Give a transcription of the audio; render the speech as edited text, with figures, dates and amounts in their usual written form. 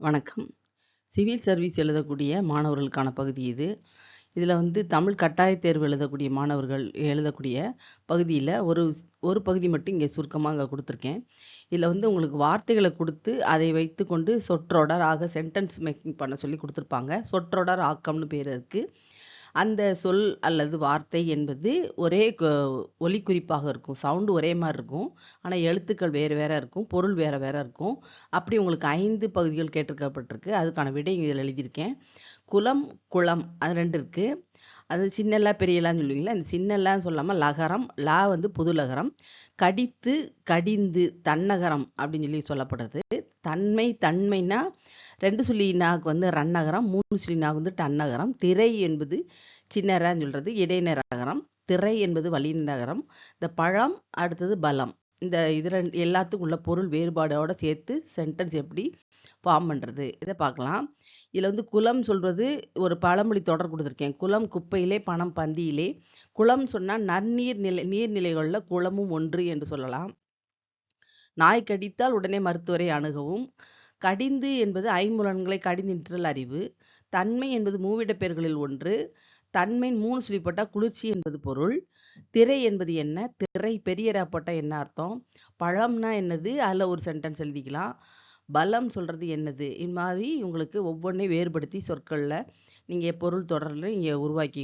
வணக்கம். Civil service எழுதக்கூடிய மாணவர்களுக்கான பகுதி இது. இதில தமிழ் கட்டாயத் தேர்வு எழுதக்கூடிய மாணவர்கள் எழுதக்கூடிய பகுதியில ஒரு பகுதி மட்டும் இங்கே சுருக்கமா குடுத்துருக்கேன். இதில உங்களுக்கு வார்த்தைகள குடுத்து, அதை வைத்துக்கொண்டு சொற்றொடர் ஆக சென்டென்ஸ் மேக்கிங் பண்ண சொல்லி குடுத்துருப்பாங்க. சொற்றொடர் ஆக்கம்னு பேரு அதுக்கு. அந்த சொல் அல்லது வார்த்தை என்பது ஒரே ஒலிக்குறிப்பாக இருக்கும். சவுண்டு ஒரே மாரி இருக்கும். ஆனா எழுத்துக்கள் வேறு வேற இருக்கும். பொருள் வேற வேற இருக்கும். அப்படி உங்களுக்கு 5 பகுதிகள் கேட்டிருக்கப்பட்டிருக்கு. அதுக்கான விடை இதில எழுதியிருக்கேன். குலம், குளம் அது 2 இருக்கு. அது சின்ன ல, பெரிய லான்னு சொல்லுவீங்கல்ல. இந்த சின்ன லான்னு சொல்லாம லகரம். லா புது லகரம். கடித்து, கடிந்து, தன்னகரம் அப்படின்னு சொல்லி சொல்லப்படுறது. தன்மை, தன்மைனா 2 சொல்லி நாக்கு ரன்னகரம், 3 சொல்லி நாக்கு டன்னகரம். திரை என்பது சின்ன ரன்னு சொல்றது. இடைநிரகரம். திரை என்பது வல்லினகரம். இந்த பழம் அடுத்தது பலம். இந்த இது எல்லாத்துக்கும் உள்ள பொருள் வேறுபாடோட சேர்த்து சென்டென்ஸ் எப்படி ஃபார்ம் பண்றது? இத பார்க்கலாம். இதில குலம் சொல்றது ஒரு பழமொழி தொடர் குடுத்துருக்கேன். குலம் குப்பையிலே, பணம் பந்தியிலே. குளம் சொன்னா நீர்நிலைகள்ல குளமும் ஒன்று என்று சொல்லலாம். நாய் கடித்தால் உடனே மருத்துவரை அணுகவும். கடிந்து என்பது ஐம்புலன்களை கடிந்தின்றல் அறிவு. தன்மை என்பது மூவிடப் பெயர்களில் ஒன்று. தன்மைன்னு 3 சொல்லி போட்டா குளிர்ச்சி என்பது பொருள். திரை என்பது என்ன? திரை பெரிய ரா போட்டா என்ன அர்த்தம்? பழம்னா என்னது? அதில ஒரு சென்டென்ஸ் எழுதிக்கலாம். பலம் சொல்றது என்னது? இது மாதிரி உங்களுக்கு ஒவ்வொன்னையும் வேறுபடுத்தி சொற்கள்ல நீங்க பொருள் தொடர்ல நீங்க உருவாக்கி